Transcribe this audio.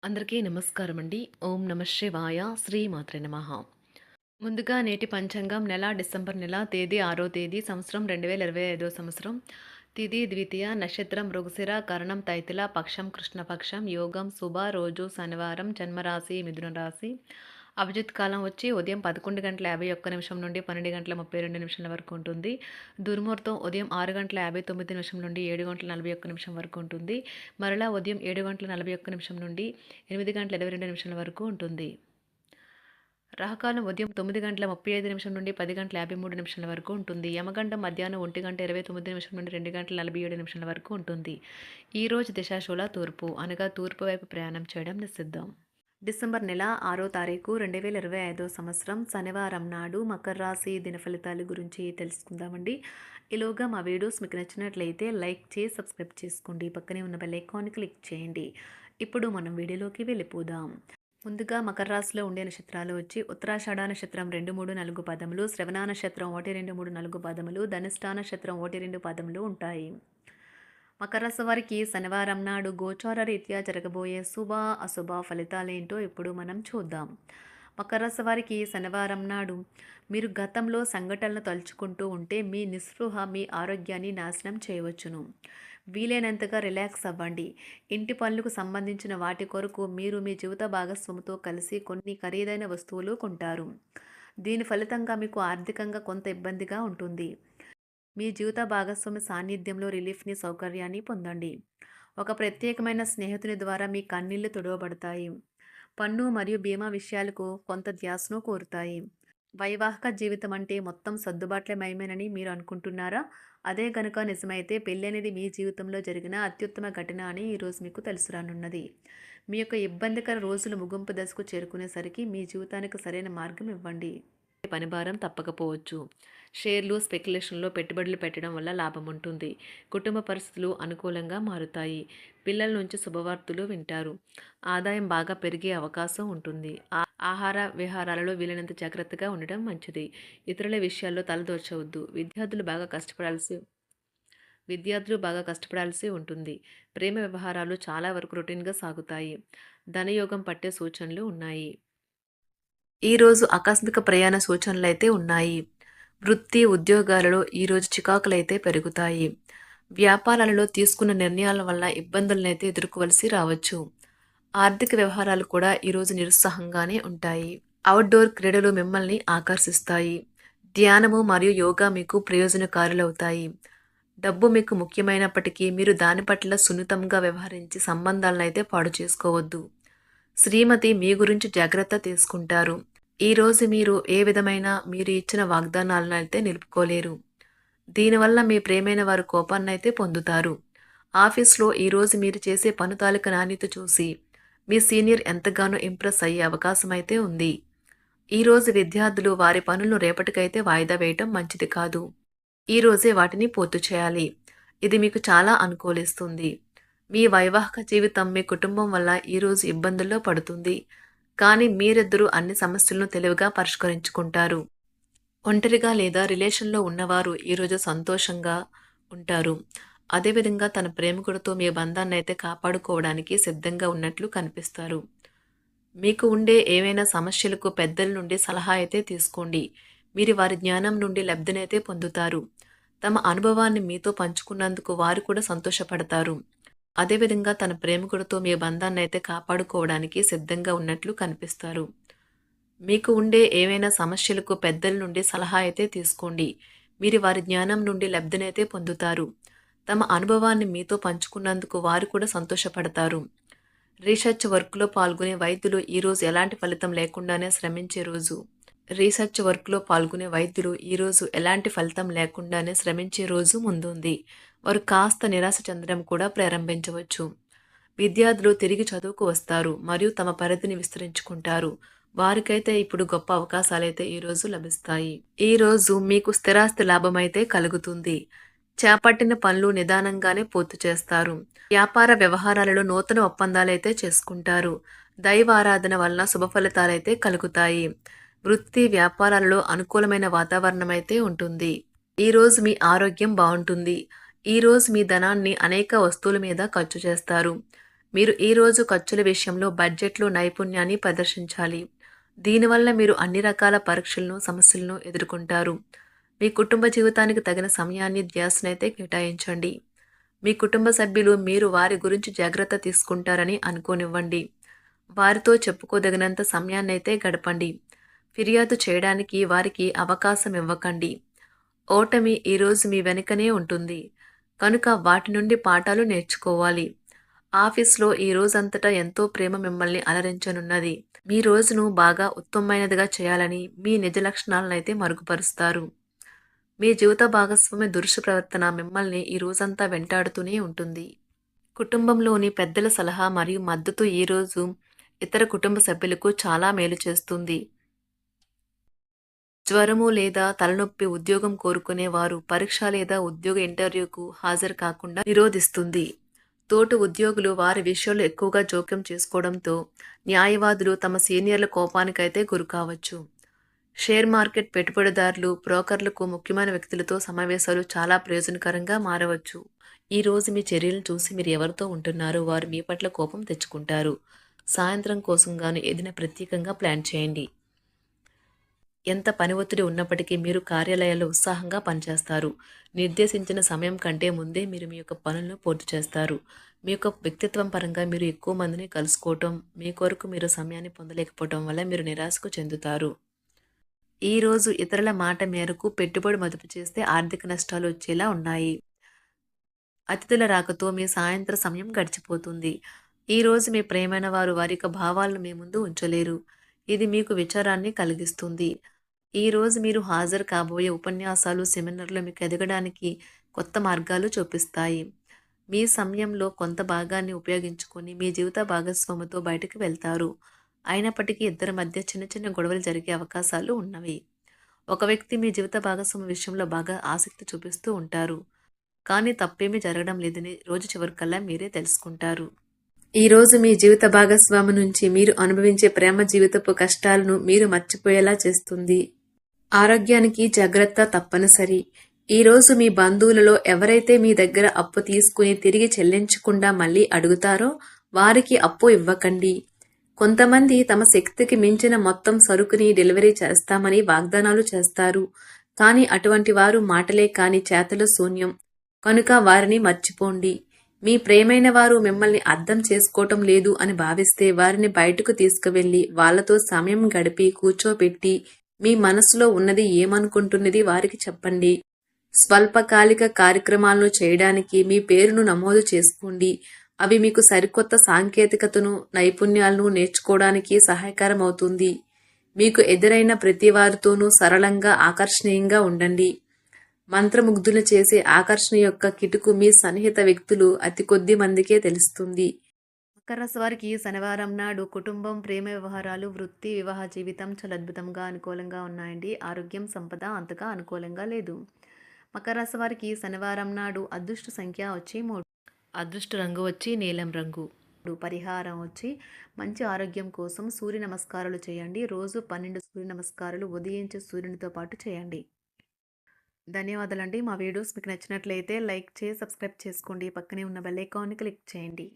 అందరికీ నమస్కారం అండి. ఓం నమ శివాయ. శ్రీమాత్రే నమః. ముందుగా నేటి పంచాంగం నెల డిసెంబర్ నెల తేదీ 6వ తేదీ సంవత్సరం 2025 సంవత్సరం. తిథి ద్వితీయ నక్షత్రం మృగశిర కరణం తైతిల పక్షం కృష్ణపక్షం యోగం శుభ రోజు శనివారం జన్మరాశి మిథున రాశి. అభిజిత్ కాలం వచ్చి ఉదయం 11:51 నుండి 12:32 వరకు ఉంటుంది. దుర్ముహూర్తం ఉదయం 6:59 నుండి 7:41 వరకు ఉంటుంది. మరలా ఉదయం 7:41 నుండి 8:22 వరకు ఉంటుంది. రాహుకాలం ఉదయం 9:35 నుండి 10:53 వరకు ఉంటుంది. యమగండం మధ్యాహ్నం 1:29 నుండి 2:47 వరకు ఉంటుంది. ఈరోజు దిశాశూల తూర్పు అనగా తూర్పు వైపు ప్రయాణం చేయడం నిషిద్ధం. డిసెంబర్ నెల 6వ తారీఖు 2025 సంవత్సరం శనివారం నాడు మకర రాశి దిన ఫలితాల గురించి తెలుసుకుందామండి. ఈలోగా మా వీడియోస్ మీకు నచ్చినట్లయితే లైక్ చేసి సబ్స్క్రైబ్ చేసుకోండి. పక్కనే ఉన్న బెల్ ఐకాన్ని క్లిక్ చేయండి. ఇప్పుడు మనం వీడియోలోకి వెళ్ళిపోదాం. ముందుగా మకర రాశిలో ఉండే నక్షత్రాలు వచ్చి ఉత్తరాషాఢ నక్షత్రం 2, 3, 4 పదములు, శ్రవణ నక్షత్రం 1, 2, 3, 4 పదములు, ధనిష్ఠా నక్షత్రం 1, 2 పదములు ఉంటాయి. మకర రాశి వారికి శనివారం నాడు గోచార రీత్యా జరగబోయే శుభ అశుభ ఫలితాలేంటో ఇప్పుడు మనం చూద్దాం. మకర రాశి వారికి శనివారం నాడు మీరు గతంలో సంఘటనలు తలుచుకుంటూ ఉంటే మీ నిస్పృహ మీ ఆరోగ్యాన్ని నాశనం చేయవచ్చును. వీలైనంతగా రిలాక్స్ అవ్వండి. ఇంటి పనులకు సంబంధించిన వాటి కొరకు మీరు మీ జీవిత భాగస్వామితో కలిసి కొన్ని ఖరీదైన వస్తువులు కొంటారు. దీని ఫలితంగా మీకు ఆర్థికంగా కొంత ఇబ్బందిగా ఉంటుంది. మీ జీవిత భాగస్వామి సాన్నిధ్యంలో రిలీఫ్ని సౌకర్యాన్ని పొందండి. ఒక ప్రత్యేకమైన స్నేహితుని ద్వారా మీ కన్నీళ్లు తుడవబడతాయి. పన్ను మరియు బీమా విషయాలకు కొంత ధ్యాసను కోరుతాయి. వైవాహిక జీవితం అంటే మొత్తం సర్దుబాట్లమయమేనని మీరు అనుకుంటున్నారా? అదే గనుక నిజమైతే పెళ్ళి అనేది మీ జీవితంలో జరిగిన అత్యుత్తమ ఘటన అని ఈరోజు మీకు తెలుసు రానున్నది. మీ యొక్క ఇబ్బందికర రోజులు ముగింపు దశకు చేరుకునేసరికి మీ జీవితానికి సరైన మార్గం ఇవ్వండి. పని భారం తప్పకపోవచ్చు. షేర్లు స్పెక్యులేషన్లో పెట్టుబడులు పెట్టడం వల్ల లాభం ఉంటుంది. కుటుంబ పరిస్థితులు అనుకూలంగా మారుతాయి. పిల్లల నుంచి శుభవార్తలు వింటారు. ఆదాయం బాగా పెరిగే అవకాశం ఉంటుంది. ఆహార విహారాలలో వీలైనంత జాగ్రత్తగా ఉండటం మంచిది. ఇతరుల విషయాల్లో తలదూర్చవద్దు. విద్యార్థులు బాగా కష్టపడాల్సి ఉంటుంది. ప్రేమ వ్యవహారాలు చాలా వరకు రొటీన్గా సాగుతాయి. ధనయోగం పట్టే సూచనలు ఉన్నాయి. ఈరోజు ఆకస్మిక ప్రయాణ సూచనలైతే ఉన్నాయి. వృత్తి ఉద్యోగాలలో ఈరోజు చికాకులైతే పెరుగుతాయి. వ్యాపారాలలో తీసుకున్న నిర్ణయాల వల్ల ఇబ్బందులనైతే ఎదుర్కోవలసి రావచ్చు. ఆర్థిక వ్యవహారాలు కూడా ఈరోజు నిరుత్సాహంగానే ఉంటాయి. అవుట్డోర్ క్రీడలు మిమ్మల్ని ఆకర్షిస్తాయి. ధ్యానము మరియు యోగా మీకు ప్రయోజనకారులవుతాయి. డబ్బు మీకు ముఖ్యమైనప్పటికీ మీరు దాని పట్ల సున్నితంగా వ్యవహరించి సంబంధాలనైతే పాడు చేసుకోవద్దు. శ్రీమతి మీ గురించి జాగ్రత్త తీసుకుంటారు. ఈరోజు మీరు ఏ విధమైన మీరు ఇచ్చిన వాగ్దానాలను అయితే నిలుపుకోలేరు. దీనివల్ల మీ ప్రేమైన వారు కోపాన్నైతే పొందుతారు. ఆఫీస్లో ఈరోజు మీరు చేసే పను తాలూకు నాణ్యత చూసి మీ సీనియర్ ఎంతగానో ఇంప్రెస్ అయ్యే అవకాశం అయితే ఉంది. ఈరోజు విద్యార్థులు వారి పనులను రేపటికైతే వాయిదా వేయటం మంచిది కాదు. ఈరోజే వాటిని పూర్తి చేయాలి. ఇది మీకు చాలా అనుకూలిస్తుంది. మీ వైవాహిక జీవితం మీ కుటుంబం వల్ల ఈరోజు ఇబ్బందుల్లో పడుతుంది. కానీ మీరిద్దరూ అన్ని సమస్యలను తెలివిగా పరిష్కరించుకుంటారు. ఒంటరిగా లేదా రిలేషన్లో ఉన్నవారు ఈరోజు సంతోషంగా ఉంటారు. అదేవిధంగా తన ప్రేమికుడితో మీ బంధాన్ని అయితే కాపాడుకోవడానికి సిద్ధంగా ఉన్నట్లు కనిపిస్తారు. మీకు ఉండే ఏవైనా సమస్యలకు పెద్దల నుండి సలహా అయితే తీసుకోండి. మీరు వారి జ్ఞానం నుండి లబ్ధినైతే పొందుతారు. తమ అనుభవాన్ని మీతో పంచుకున్నందుకు వారు కూడా సంతోషపడతారు. అదేవిధంగా తన ప్రేమికుడితో మీ బంధాన్ని అయితే కాపాడుకోవడానికి సిద్ధంగా ఉన్నట్లు కనిపిస్తారు. మీకు ఉండే ఏవైనా సమస్యలకు పెద్దల నుండి సలహా అయితే తీసుకోండి. మీరు వారి జ్ఞానం నుండి లబ్ధినైతే పొందుతారు. తమ అనుభవాన్ని మీతో పంచుకున్నందుకు వారు కూడా సంతోషపడతారు. రీసెర్చ్ వర్క్లో పాల్గొనే వైద్యులు ఈరోజు ఎలాంటి ఫలితం లేకుండానే శ్రమించే రోజు. ఈరోజు ఎలాంటి ఫలితం లేకుండానే శ్రమించే రోజు ముందుంది. వారు కాస్త నిరాశ చెందడం కూడా ప్రారంభించవచ్చు. విద్యార్థులు తిరిగి చదువుకు వస్తారు మరియు తమ పరిధిని విస్తరించుకుంటారు. వారికైతే ఇప్పుడు గొప్ప అవకాశాలైతే ఈరోజు లభిస్తాయి. ఈరోజు మీకు స్థిరాస్తి లాభమైతే కలుగుతుంది. చేపట్టిన పనులు నిదానంగానే పూర్తి చేస్తారు. వ్యాపార వ్యవహారాలలో నూతన ఒప్పందాలైతే చేసుకుంటారు. దైవ ఆరాధన వలన శుభ ఫలితాలైతే కలుగుతాయి. వృత్తి వ్యాపారాలలో అనుకూలమైన వాతావరణం అయితే ఉంటుంది. ఈరోజు మీ ఆరోగ్యం బాగుంటుంది. ఈరోజు మీ ధనాన్ని అనేక వస్తువుల మీద ఖర్చు చేస్తారు. మీరు ఈరోజు ఖర్చుల విషయంలో బడ్జెట్లో నైపుణ్యాన్ని ప్రదర్శించాలి. దీనివల్ల మీరు అన్ని రకాల పరీక్షలను, సమస్యలను ఎదుర్కొంటారు. మీ కుటుంబ జీవితానికి తగిన సమయాన్ని, ధ్యాసనైతే కేటాయించండి. మీ కుటుంబ సభ్యులు మీరు వారి గురించి జాగ్రత్త తీసుకుంటారని అనుకోనివ్వండి. వారితో చెప్పుకోదగినంత సమయాన్నైతే గడపండి. ఫిర్యాదు చేయడానికి వారికి అవకాశం ఇవ్వకండి. ఓటమి ఈరోజు మీ వెనుకనే ఉంటుంది. కనుక వాటి నుండి పాఠాలు నేర్చుకోవాలి. ఆఫీస్‌లో ఈ రోజంతటా ఎంతో ప్రేమ మిమ్మల్ని అలరించనున్నది. మీ రోజును బాగా ఉత్తమమైనదిగా చేయాలని మీ నిజ లక్షణాలనైతే మరుగుపరుస్తారు. మీ జీవిత భాగస్వామి దురుసు ప్రవర్తన మిమ్మల్ని ఈ రోజంతా వెంటాడుతూనే ఉంటుంది. కుటుంబంలోని పెద్దల సలహా మరియు మద్దతు ఈరోజు ఇతర కుటుంబ సభ్యులకు చాలా మేలు చేస్తుంది. జ్వరము లేదా తలనొప్పి ఉద్యోగం కోరుకునేవారు పరీక్ష లేదా ఉద్యోగ ఇంటర్వ్యూకు హాజరు కాకుండా నిరోధిస్తుంది. తోటి ఉద్యోగులు వారి విషయంలో ఎక్కువగా జోక్యం చేసుకోవడంతో న్యాయవాదులు తమ సీనియర్ల కోపానికైతే గురికావచ్చు. షేర్ మార్కెట్ పెట్టుబడిదారులు, బ్రోకర్లకు ముఖ్యమైన వ్యక్తులతో సమావేశాలు చాలా ప్రయోజనకరంగా మారవచ్చు. ఈ రోజు మీ చర్యలను చూసి మీరు ఎవరితో ఉంటున్నారో వారు మీ పట్ల కోపం తెచ్చుకుంటారు. సాయంత్రం కోసం గాను ఏదైనా ప్రత్యేకంగా ప్లాన్ చేయండి. ఎంత పని ఒత్తిడి ఉన్నప్పటికీ మీరు కార్యాలయాల్లో ఉత్సాహంగా పనిచేస్తారు. నిర్దేశించిన సమయం కంటే ముందే మీరు మీ యొక్క పనులను పూర్తి చేస్తారు. మీ యొక్క వ్యక్తిత్వం పరంగా మీరు ఎక్కువ మందిని కలుసుకోవటం, మీ కొరకు మీరు సమయాన్ని పొందలేకపోవటం వల్ల మీరు నిరాశకు చెందుతారు. ఈరోజు ఇతరుల మాట మేరకు పెట్టుబడి మదుపు చేస్తే ఆర్థిక నష్టాలు వచ్చేలా ఉన్నాయి. అతిథుల రాకతో మీ సాయంత్ర సమయం గడిచిపోతుంది. ఈరోజు మీ ప్రియమైన వారు వారి యొక్క భావాలను మీ ముందు ఉంచలేరు. ఇది మీకు విచారాన్ని కలిగిస్తుంది. ఈరోజు మీరు హాజరు కాబోయే ఉపన్యాసాలు, సెమినార్లు మీకు ఎదగడానికి కొత్త మార్గాలు చూపిస్తాయి. మీ సమయంలో కొంత భాగాన్ని ఉపయోగించుకొని మీ జీవిత భాగస్వామితో బయటకు వెళ్తారు. అయినప్పటికీ ఇద్దరి మధ్య చిన్న చిన్న గొడవలు జరిగే అవకాశాలు ఉన్నవి. ఒక వ్యక్తి మీ జీవిత భాగస్వామి విషయంలో బాగా ఆసక్తి చూపిస్తూ ఉంటారు. కానీ తప్పేమీ జరగడం లేదని రోజు చివరికల్లా మీరే తెలుసుకుంటారు. ఈరోజు మీ జీవిత భాగస్వామి నుంచి మీరు అనుభవించే ప్రేమ జీవితపు కష్టాలను మీరు మర్చిపోయేలా చేస్తుంది. ఆరోగ్యానికి జాగ్రత్త తప్పనిసరి. ఈరోజు మీ బంధువులలో ఎవరైతే మీ దగ్గర అప్పు తీసుకుని తిరిగి చెల్లించకుండా మళ్ళీ అడుగుతారో వారికి అప్పు ఇవ్వకండి. కొంతమంది తమ శక్తికి మించిన మొత్తం సరుకుని డెలివరీ చేస్తామని వాగ్దానాలు చేస్తారు. కానీ అటువంటి వారు మాటలే కాని చేతలు శూన్యం. కనుక వారిని మర్చిపోండి. మీ ప్రియమైన వారు మిమ్మల్ని అర్థం చేసుకోవటం లేదు అని భావిస్తే వారిని బయటకు తీసుకువెళ్ళి వాళ్లతో సమయం గడిపి కూర్చోబెట్టి మీ మనసులో ఉన్నది ఏమనుకుంటున్నది వారికి చెప్పండి. స్వల్పకాలిక కార్యక్రమాలను చేయడానికి మీ పేరును నమోదు చేసుకోండి. అవి మీకు సరికొత్త సాంకేతికతను, నైపుణ్యాలను నేర్చుకోవడానికి సహాయకరం అవుతుంది. మీకు ఎదురైన ప్రతి వారితోనూ సరళంగా, ఆకర్షణీయంగా ఉండండి. మంత్రముగ్ధులు చేసే ఆకర్షణ యొక్క కిటుకు మీ సన్నిహిత వ్యక్తులు అతి కొద్ది మందికే తెలుస్తుంది. మకర రాశి వారికి శనివారం నాడు కుటుంబం, ప్రేమ వ్యవహారాలు, వృత్తి, వివాహ జీవితం చాలా అద్భుతంగా అనుకూలంగా ఉన్నాయండి. ఆరోగ్యం, సంపద అంతగా అనుకూలంగా లేదు. మకర రాశి వారికి శనివారం నాడు అదృష్ట సంఖ్య వచ్చి 3, అదృష్ట రంగు వచ్చి నీలం రంగు. పరిహారం వచ్చి మంచి ఆరోగ్యం కోసం సూర్య నమస్కారాలు చేయండి. రోజు 12 సూర్య నమస్కారాలు ఉదయించే సూర్యునితో పాటు చేయండి. ధన్యవాదాలండి. మా వీడియోస్ మీకు నచ్చినట్లయితే లైక్ చేసి సబ్స్క్రైబ్ చేసుకోండి. పక్కనే ఉన్న బెల్ ఐకాన్ని క్లిక్ చేయండి.